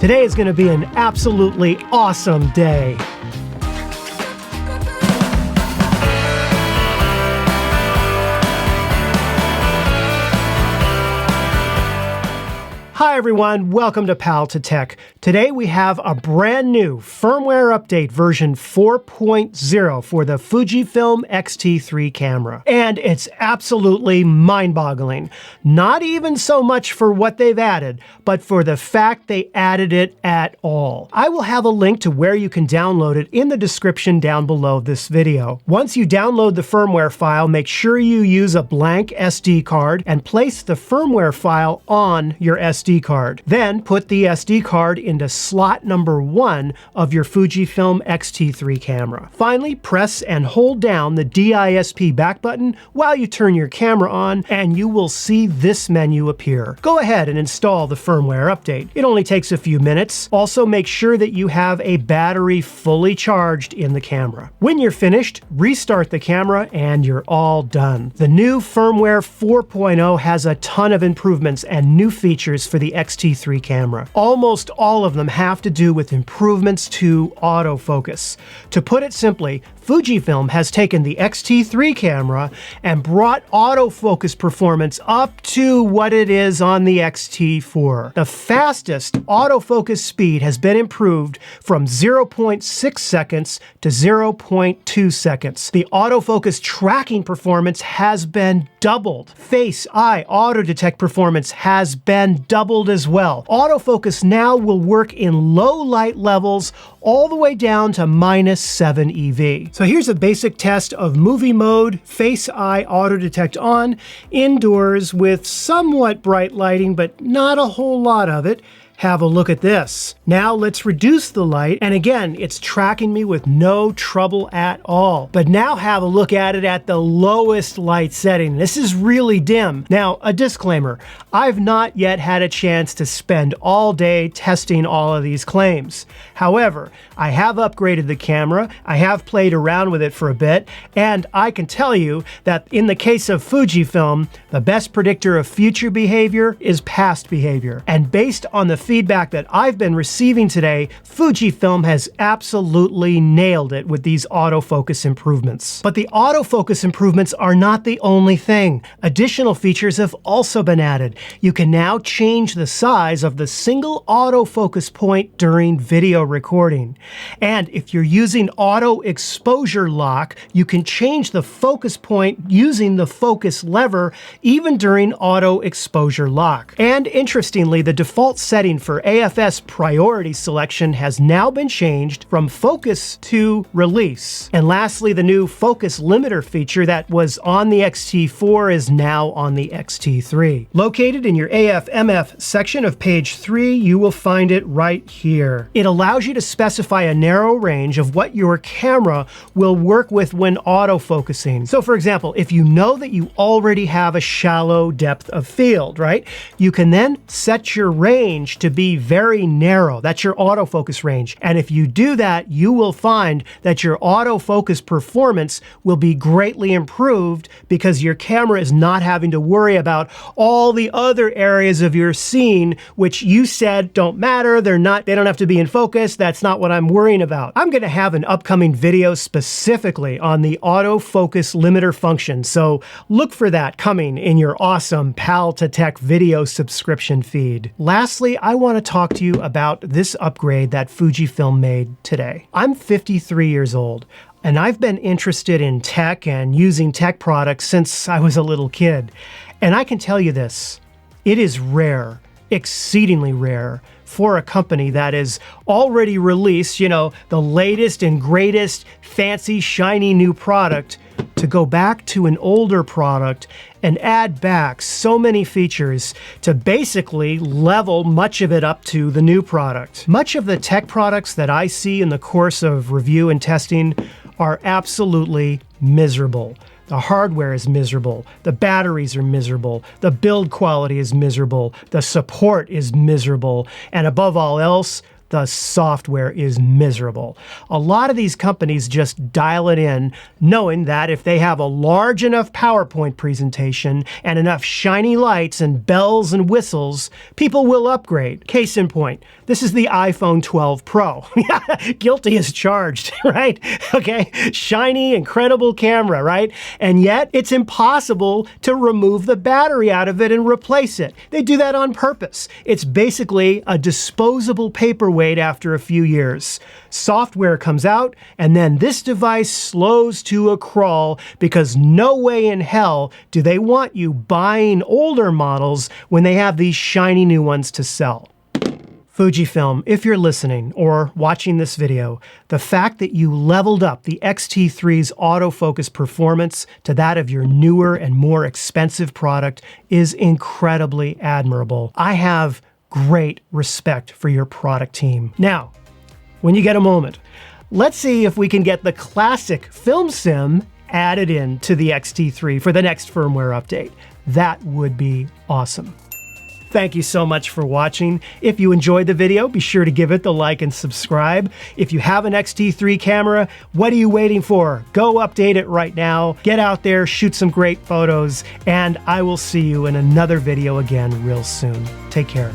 Today is going to be an absolutely awesome day. Hi everyone, welcome to Pal to Tech. Today we have a brand new firmware update version 4.0 for the Fujifilm XT3 camera. And it's absolutely mind-boggling. Not even so much for what they've added, but for the fact they added it at all. I will have a link to where you can download it in the description down below this video. Once you download the firmware file, make sure you use a blank SD card and place the firmware file on your SD card. Then put the SD card into slot number 1 of your Fujifilm XT3 camera. Finally, press and hold down the DISP back button while you turn your camera on, and you will see this menu appear. Go ahead and install the firmware update. It only takes a few minutes. Also, make sure that you have a battery fully charged in the camera. When you're finished, restart the camera and you're all done. The new firmware 4.0 has a ton of improvements and new features for the XT3 camera. Almost all of them have to do with improvements to autofocus. To put it simply, Fujifilm has taken the XT3 camera and brought autofocus performance up to what it is on the XT4. The fastest autofocus speed has been improved from 0.6 seconds to 0.2 seconds. The autofocus tracking performance has been doubled. Face, eye, auto detect performance has been doubled as well. Autofocus now will work in low light levels all the way down to -7 EV. So here's a basic test of movie mode, face, eye, auto detect on, indoors with somewhat bright lighting, but not a whole lot of it. Have a look at this. Now let's reduce the light, and again, it's tracking me with no trouble at all. But now have a look at it at the lowest light setting. This is really dim. Now, a disclaimer, I've not yet had a chance to spend all day testing all of these claims. However, I have upgraded the camera, I have played around with it for a bit, and I can tell you that in the case of Fujifilm, the best predictor of future behavior is past behavior. And based on the feedback that I've been receiving today, Fujifilm has absolutely nailed it with these autofocus improvements. But the autofocus improvements are not the only thing. Additional features have also been added. You can now change the size of the single autofocus point during video recording. And if you're using auto exposure lock, you can change the focus point using the focus lever even during auto exposure lock. And interestingly, the default setting for AFS priority selection has now been changed from focus to release. And lastly, the new focus limiter feature that was on the XT4 is now on the XT3. Located in your AF/MF section of page 3, you will find it right here. It allows you to specify a narrow range of what your camera will work with when autofocusing. So for example, if you know that you already have a shallow depth of field, right? You can then set your range to be very narrow. That's your autofocus range. And if you do that, you will find that your autofocus performance will be greatly improved because your camera is not having to worry about all the other areas of your scene, which you said don't matter. They don't have to be in focus. That's not what I'm worrying about. I'm going to have an upcoming video specifically on the autofocus limiter function. So look for that coming in your awesome Pal to Tech video subscription feed. Lastly, I want to talk to you about this upgrade that Fujifilm made today. I'm 53 years old, and I've been interested in tech and using tech products since I was a little kid. And I can tell you this, it is rare, exceedingly rare, for a company that has already released, the latest and greatest fancy, shiny new product to go back to an older product and add back so many features to basically level much of it up to the new product. Much of the tech products that I see in the course of review and testing are absolutely miserable. The hardware is miserable, the batteries are miserable, the build quality is miserable, the support is miserable, and above all else, the software is miserable. A lot of these companies just dial it in, knowing that if they have a large enough PowerPoint presentation and enough shiny lights and bells and whistles, people will upgrade. Case in point, this is the iPhone 12 Pro. Guilty as charged, right? Okay, shiny, incredible camera, right? And yet it's impossible to remove the battery out of it and replace it. They do that on purpose. It's basically a disposable paperweight after a few years. Software comes out, and then this device slows to a crawl because no way in hell do they want you buying older models when they have these shiny new ones to sell. Fujifilm, if you're listening or watching this video, the fact that you leveled up the X-T3's autofocus performance to that of your newer and more expensive product is incredibly admirable. I have great respect for your product team. Now, when you get a moment, let's see if we can get the classic film sim added in to the X-T3 for the next firmware update. That would be awesome. Thank you so much for watching. If you enjoyed the video, be sure to give it the like and subscribe. If you have an X-T3 camera, what are you waiting for? Go update it right now. Get out there, shoot some great photos, and I will see you in another video again real soon. Take care.